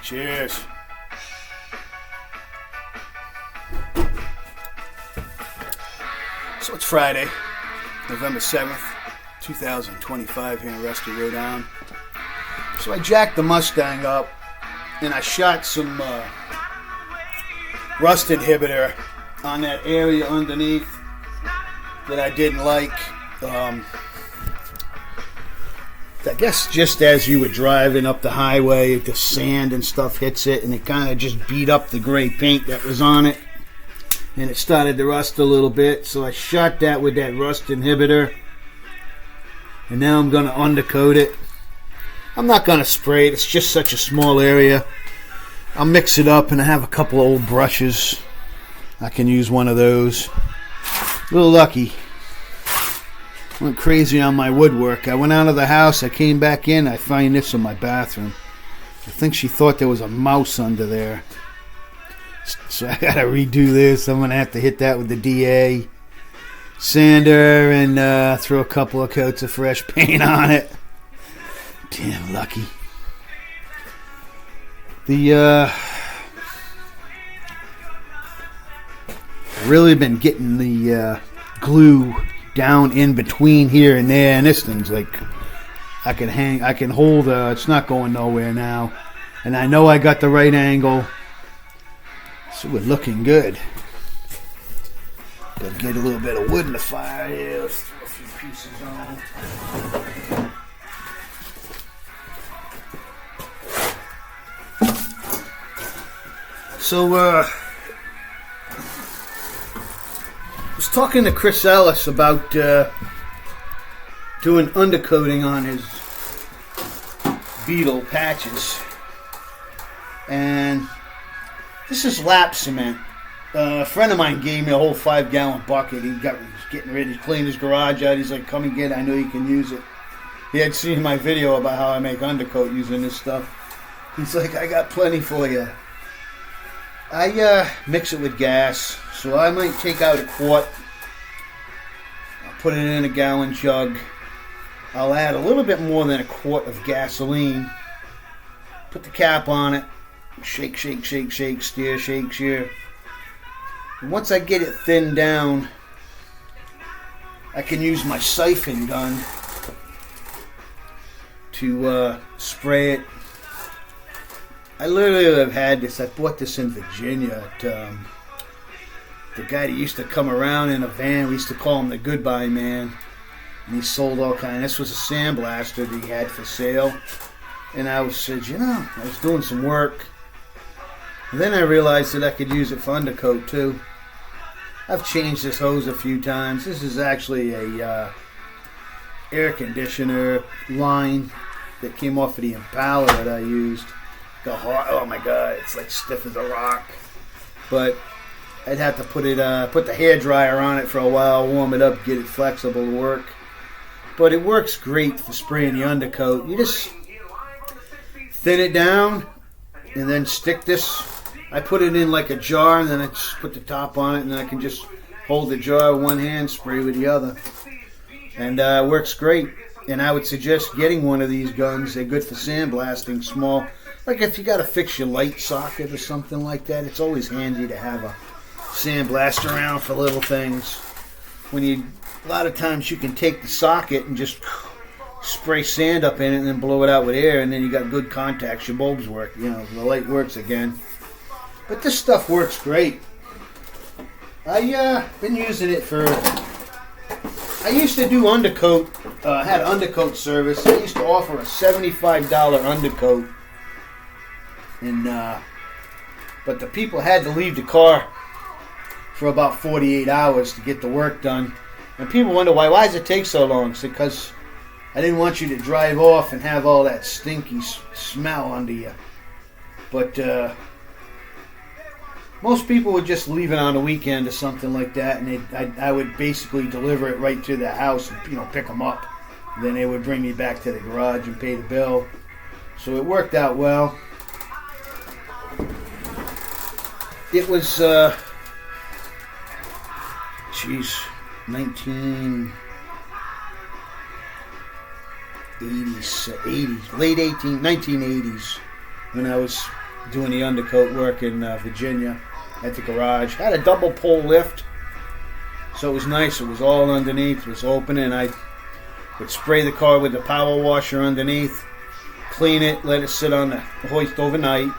Cheers. So it's Friday, November 7th, 2025 here in Rusty, Rhode Island. So I jacked the Mustang up and I shot some rust inhibitor on that area underneath that I didn't like. I guess just as you were driving up the highway, the sand and stuff hits it and it kind of just beat up the gray paint that was on it. And it started to rust a little bit, so I shot that with that rust inhibitor. And now I'm going to undercoat it. I'm not going to spray it, it's just such a small area. I'll mix it up, and I have a couple of old brushes. I can use one of those. A little lucky. Went crazy on my woodwork. I went out of the house, I came back in, I find this in my bathroom. I think she thought there was a mouse under there. So I gotta redo this. I'm gonna have to hit that with the DA sander and throw a couple of coats of fresh paint on it. Damn lucky. Really been getting the glue down in between here and there, and this thing's like I can hold. It's not going nowhere now, and I know I got the right angle. So we're looking good. Gotta get a little bit of wood in the fire here. Let's throw a few pieces on. So, I was talking to Chris Ellis about doing undercoating on his Beetle patches. And this is lap cement. A friend of mine gave me a whole 5-gallon bucket. He was getting ready to clean his garage out. He's like, come and get it. I know you can use it. He had seen my video about how I make undercoat using this stuff. He's like, I got plenty for you. I mix it with gas. So I might take out a quart. I'll put it in a gallon jug. I'll add a little bit more than a quart of gasoline. Put the cap on it. Shake, shake, shake, shake, stir, shake, stir. And once I get it thinned down, I can use my siphon gun to spray it. I literally have had this. I bought this in Virginia at the guy that used to come around in a van. We used to call him the Goodbye Man. And he sold all kinds. This was a sandblaster that he had for sale. And I said, I was doing some work. And then I realized that I could use it for undercoat too. I've changed this hose a few times. This is actually a air conditioner line that came off of the Impala that I used. Oh my god, it's like stiff as a rock. But I'd have to put the hairdryer on it for a while, warm it up, get it flexible to work. But it works great for spraying the undercoat. You just thin it down and then stick this. I put it in like a jar and then I just put the top on it and then I can just hold the jar with one hand, spray with the other. And it works great. And I would suggest getting one of these guns. They're good for sandblasting small. Like if you got to fix your light socket or something like that, it's always handy to have a sandblaster around for little things. A lot of times you can take the socket and just spray sand up in it and then blow it out with air, and then you got good contacts. Your bulbs work. The light works again. But this stuff works great. I've been using it for. I used to do undercoat. Had undercoat service. I used to offer a $75 undercoat, but the people had to leave the car for about 48 hours to get the work done. And people wonder why does it take so long? It's because I didn't want you to drive off and have all that stinky smell under you. But most people would just leave it on a weekend or something like that, and I would basically deliver it right to the house and pick them up. Then they would bring me back to the garage and pay the bill. So it worked out well. It was 1980s, late 1980s, when I was doing the undercoat work in Virginia at the garage. Had a double pole lift, so it was nice. It was all underneath. It was open, and I would spray the car with the power washer underneath, clean it, let it sit on the hoist overnight.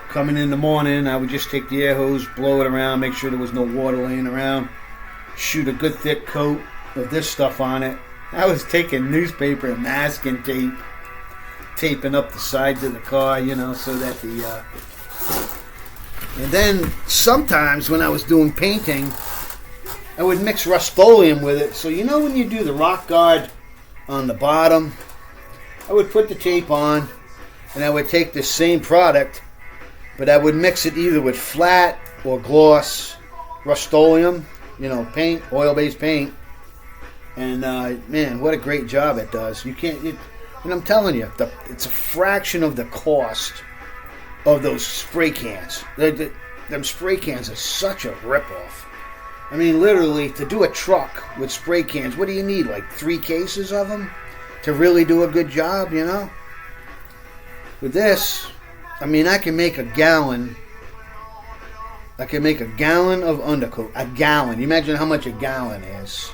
Coming in the morning, I would just take the air hose, blow it around, make sure there was no water laying around, shoot a good thick coat of this stuff on it. I was taking newspaper and masking tape, taping up the sides of the car, so that the... And then sometimes when I was doing painting, I would mix Rust-Oleum with it. So when you do the rock guard on the bottom, I would put the tape on, and I would take the same product, but I would mix it either with flat or gloss Rust-Oleum, paint, oil-based paint. And man, what a great job it does. You can't, and I'm telling you, it's a fraction of the cost of those spray cans. Them spray cans are such a ripoff. I mean, literally, to do a truck with spray cans, what do you need? Like 3 cases of them to really do a good job, With this, I mean, I can make a gallon. I can make a gallon of undercoat. A gallon. You imagine how much a gallon is.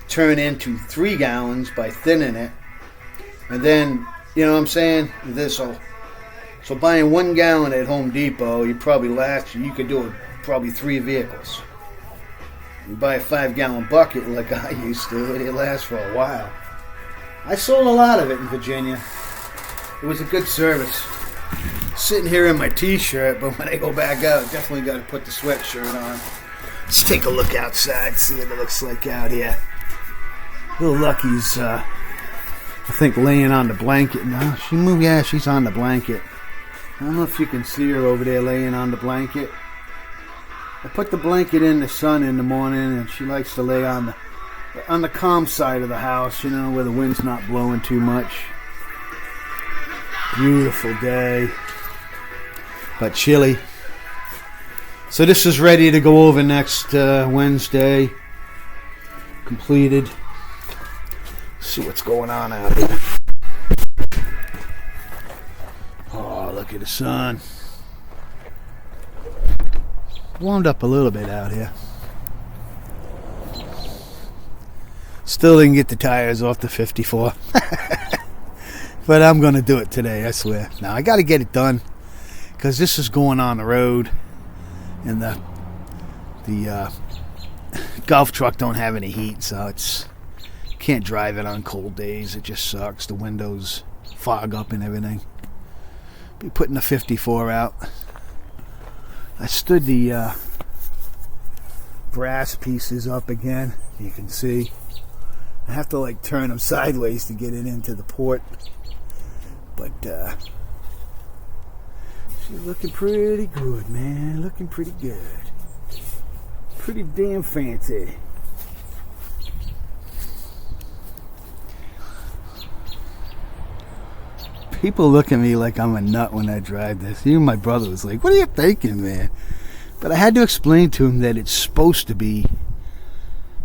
Turn into 3 gallons by thinning it. And then, you know what I'm saying? So buying 1 gallon at Home Depot, you could do it probably 3 vehicles. You buy a 5-gallon bucket like I used to, it'll last for a while. I sold a lot of it in Virginia. It was a good service. Sitting here in my t-shirt, but when I go back out, definitely got to put the sweatshirt on. Let's take a look outside, see what it looks like out here. Little Lucky's, I think, laying on the blanket now. She moved, yeah, she's on the blanket. I don't know if you can see her over there laying on the blanket. I put the blanket in the sun in the morning, and she likes to lay on the calm side of the house, where the wind's not blowing too much. Beautiful day, but chilly. So this is ready to go over next Wednesday. Completed. See what's going on out here. Oh, look at the sun. Warmed up a little bit out here. Still didn't get the tires off the 54. But I'm going to do it today, I swear. Now, I got to get it done because this is going on the road. And the golf truck don't have any heat, so can't drive it on cold days. It just sucks. The windows fog up and everything. Be putting the 54 out. I stood the brass pieces up again. You can see. I have to turn them sideways to get it into the port. But she's looking pretty good, man. Looking pretty good. Pretty damn fancy. People look at me like I'm a nut when I drive this. Even my brother was like, "What are you thinking, man?" But I had to explain to him that it's supposed to be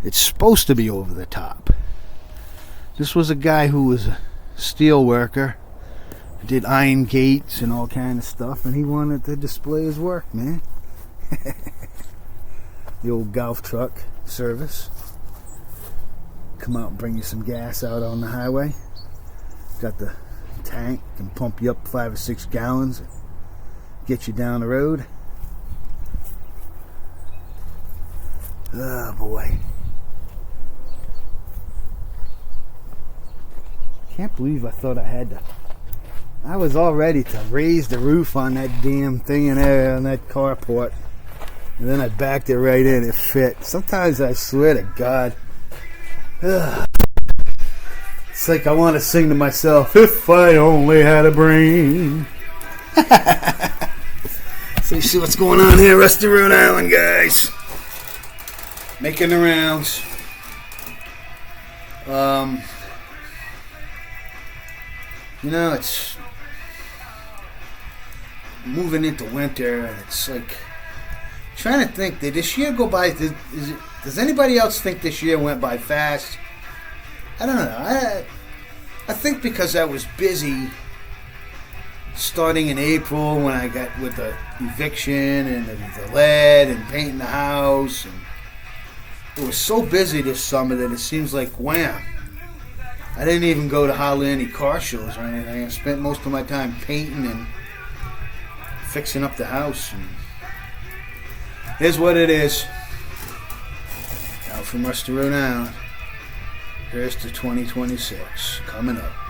over the top. This was a guy who was a steel worker, did iron gates and all kind of stuff, and he wanted to display his work, man. The old golf truck service. Come out and bring you some gas out on the highway. Got the tank, can pump you up 5 or 6 gallons, get you down the road. Oh boy. Can't believe I thought I was all ready to raise the roof on that damn thing in there on that carport. And then I backed it right in. It fit. Sometimes I swear to God. It's like I want to sing to myself, if I only had a brain. So you see what's going on here, Rusty, Rhode Island, guys. Making the rounds. It's moving into winter, and it's like trying to think, did this year go by? Does anybody else think this year went by fast? I don't know. I think because I was busy starting in April when I got with the eviction and the lead and painting the house. And it was so busy this summer that it seems like wham. I didn't even go to hardly any car shows or anything. I spent most of my time painting and fixing up the house. And here's what it is. Out from Rustaroon out. Here's to 2026 coming up.